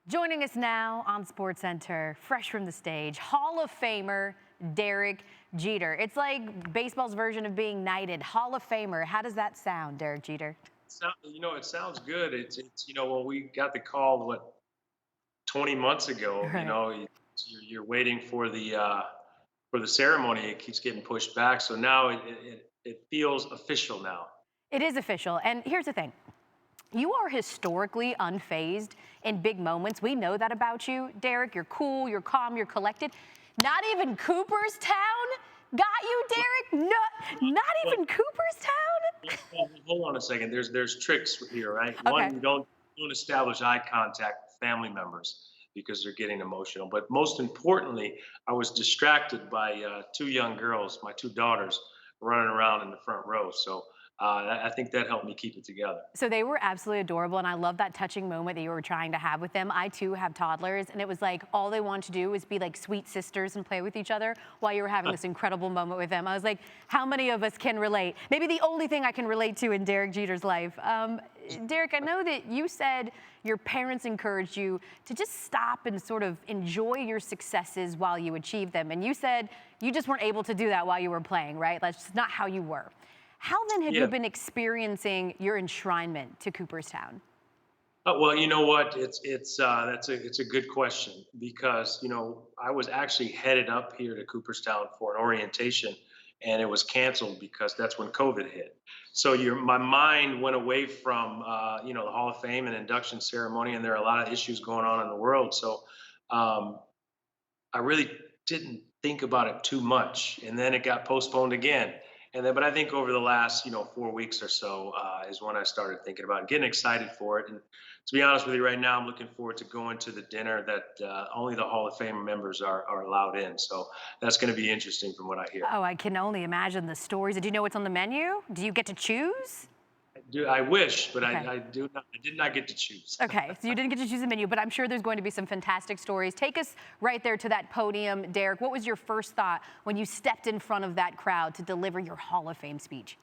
Joining us now on SportsCenter, fresh from the stage, Hall of Famer Derek Jeter. It's like baseball's version of being knighted. Hall of Famer. How does that sound, Derek Jeter? It sounds good. When we got the call, 20 months ago, Right. you're waiting for the ceremony. It keeps getting pushed back. So now it feels official now. It is official. And here's the thing. You are historically unfazed in big moments. We know that about you, Derek. You're cool, you're calm, you're collected. Not even Cooperstown got you, Derek? No, not Well, even Cooperstown? hold on a second. There's tricks here, right? Okay. One, you don't establish eye contact with family members because they're getting emotional. But most importantly, I was distracted by two young girls, my two daughters, running around in the front row. So I think that helped me keep it together. So they were absolutely adorable, and I love that touching moment that you were trying to have with them. I too have toddlers, and it was like all they want to do is be like sweet sisters and play with each other while you were having this incredible moment with them. I was like, how many of us can relate? Maybe the only thing I can relate to in Derek Jeter's life. Derek, I know that you said your parents encouraged you to just stop and sort of enjoy your successes while you achieve them. And you said you just weren't able to do that while you were playing, right? That's just not how you were. How then have you Yeah. been experiencing your enshrinement to Cooperstown? Well, you know what? It's a good question because I was actually headed up here to Cooperstown for an orientation, and it was canceled because that's when COVID hit. So my mind went away from the Hall of Fame and induction ceremony, and there are a lot of issues going on in the world. So um, I really didn't think about it too much, and then it got postponed again. But I think over the last 4 weeks or so is when I started thinking about it, getting excited for it. And to be honest with you, right now I'm looking forward to going to the dinner that only the Hall of Fame members are allowed in. So that's going to be interesting from what I hear. Oh, I can only imagine the stories. Do you know what's on the menu? Do you get to choose? I wish, but Okay. I did not get to choose. Okay, so you didn't get to choose the menu, but I'm sure there's going to be some fantastic stories. Take us right there to that podium, Derek. What was your first thought when you stepped in front of that crowd to deliver your Hall of Fame speech?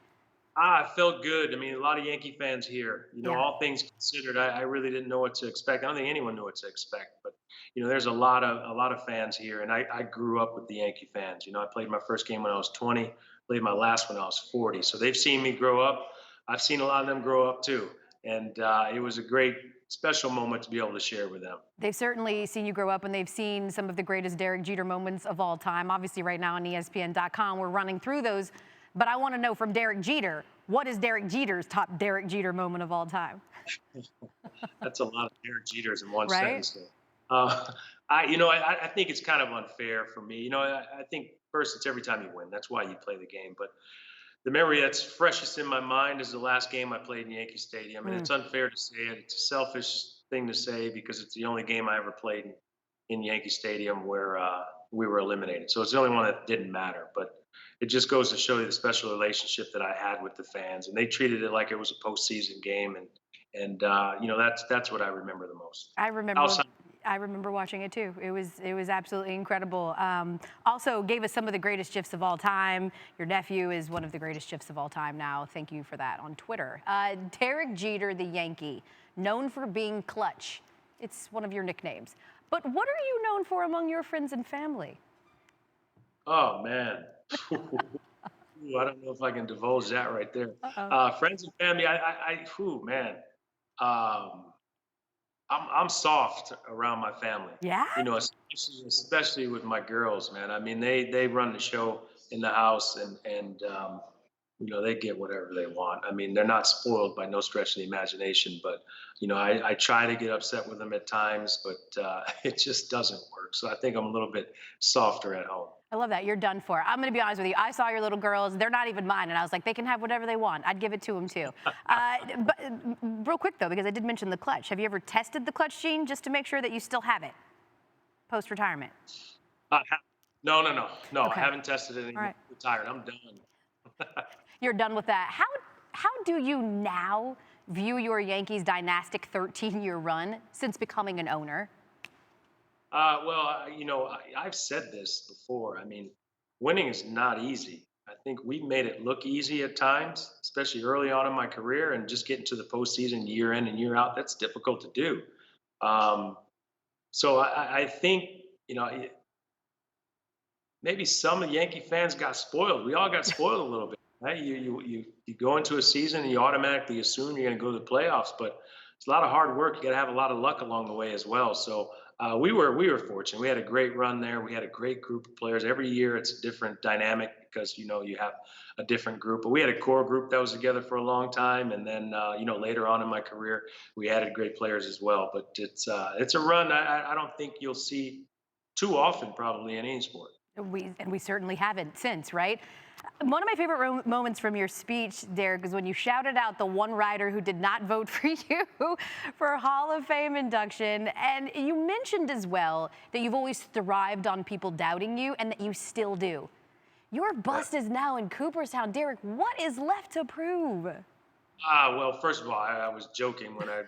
It felt good. I mean, a lot of Yankee fans here. Yeah. All things considered, I really didn't know what to expect. I don't think anyone knew what to expect. But there's a lot of fans here, and I grew up with the Yankee fans. I played my first game when I was 20, played my last when I was 40. So they've seen me grow up. I've seen a lot of them grow up too, and it was a great, special moment to be able to share with them. They've certainly seen you grow up, and they've seen some of the greatest Derek Jeter moments of all time. Obviously, right now on ESPN.com, we're running through those. But I want to know from Derek Jeter, what is Derek Jeter's top Derek Jeter moment of all time? That's a lot of Derek Jeters in one Right? sentence. There. Uh, I think it's kind of unfair for me. I think first it's every time you win. That's why you play the game. But the memory that's freshest in my mind is the last game I played in Yankee Stadium, and Mm. it's unfair to say it. It's a selfish thing to say because it's the only game I ever played in Yankee Stadium where we were eliminated. So it's the only one that didn't matter. But it just goes to show you the special relationship that I had with the fans, and they treated it like it was a postseason game, and that's what I remember the most. I remember. Outside, I remember watching it too. It was absolutely incredible. Also gave us some of the greatest gifs of all time. Your nephew is one of the greatest gifs of all time now. Thank you for that on Twitter. Derek Jeter, the Yankee, known for being clutch. It's one of your nicknames. But what are you known for among your friends and family? oh man. Ooh, I don't know if I can divulge that right there. Uh-oh. Friends and family, man. Um, I'm soft around my family. Yeah? Especially with my girls, man. I mean, they run the show in the house, and they get whatever they want. I mean, they're not spoiled by no stretch of the imagination, but I try to get upset with them at times, but it just doesn't work. So I think I'm a little bit softer at home. I love that. You're done for. I'm going to be honest with you. I saw your little girls. They're not even mine. And I was like, they can have whatever they want. I'd give it to them too. But real quick, though, because I did mention the clutch. Have you ever tested the clutch gene just to make sure that you still have it post-retirement? No, no, no, no. I Okay. haven't tested it. All right. Retired. I'm done. You're done with that. How do you now view your Yankees dynastic 13-year run since becoming an owner? I've said this before. I mean, winning is not easy. I think we made it look easy at times, especially early on in my career, and just getting to the postseason year in and year out. That's difficult to do. Um, So I think, you know, maybe some of Yankee fans got spoiled. We all got spoiled a little bit, right? You go into a season and you automatically assume you're going to go to the playoffs, but it's a lot of hard work. You got to have a lot of luck along the way as well. So we were fortunate. We had a great run there. We had a great group of players. Every year it's a different dynamic because you have a different group. But we had a core group that was together for a long time, and then later on in my career we added great players as well. But it's a run I don't think you'll see too often probably in any sport. We certainly haven't since, right? One of my favorite moments from your speech, Derek, is when you shouted out the one rider who did not vote for you for Hall of Fame induction. And you mentioned as well that you've always thrived on people doubting you and that you still do. Your bust is now in Cooperstown. Derek, what is left to prove? Well, first of all, I was joking when I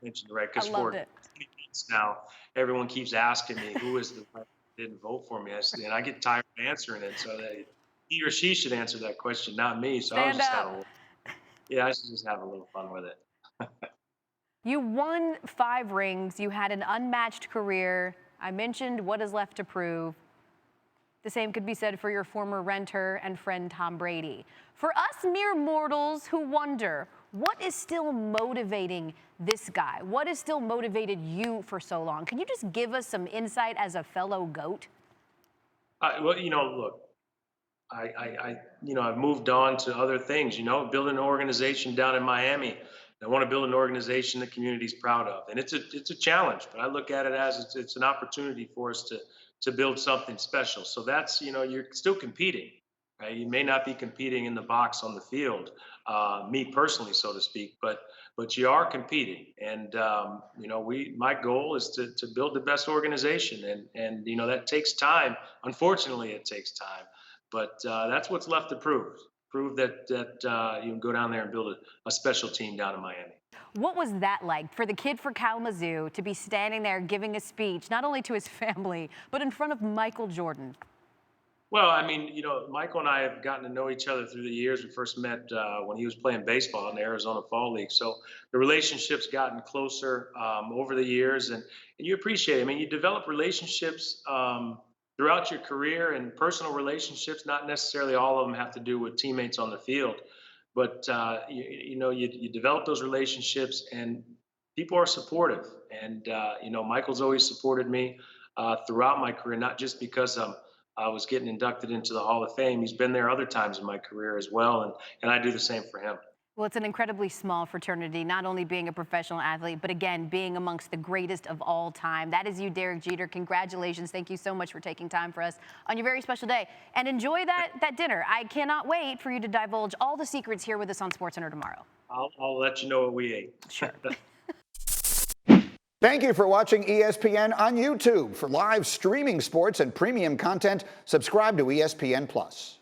mentioned the right, I because loved for it. 20 months now, everyone keeps asking me who is the one that didn't vote for me. And I get tired of answering it. So he or she should answer that question, not me. So I was Stand just up. I should just have a little fun with it. You won 5 rings. You had an unmatched career. I mentioned what is left to prove. The same could be said for your former renter and friend Tom Brady. For us mere mortals who wonder, what is still motivating this guy? What has still motivated you for so long? Can you just give us some insight as a fellow GOAT? Well, look, I've moved on to other things, building an organization down in Miami. I want to build an organization the community's proud of. And it's a challenge, but I look at it as it's an opportunity for us to build something special. So that's, you're still competing, right? You may not be competing in the box on the field, me personally, so to speak, but you are competing. And, my goal is to build the best organization. And, that takes time. Unfortunately, it takes time. But that's what's left to prove. Prove that you can go down there and build a special team down in Miami. What was that like for the kid for Kalamazoo to be standing there giving a speech, not only to his family, but in front of Michael Jordan? Well, I mean, Michael and I have gotten to know each other through the years. We first met when he was playing baseball in the Arizona Fall League. So the relationship's gotten closer over the years, and you appreciate it. I mean, you develop relationships throughout your career and personal relationships. Not necessarily all of them have to do with teammates on the field, but you develop those relationships, and people are supportive. And Michael's always supported me throughout my career, not just because I was getting inducted into the Hall of Fame. He's been there other times in my career as well, and I do the same for him. Well, it's an incredibly small fraternity, not only being a professional athlete, but again, being amongst the greatest of all time. That is you, Derek Jeter. Congratulations. Thank you so much for taking time for us on your very special day. And enjoy that dinner. I cannot wait for you to divulge all the secrets here with us on SportsCenter tomorrow. I'll let you know what we ate. Sure. Thank you for watching ESPN on YouTube. For live streaming sports and premium content, subscribe to ESPN+.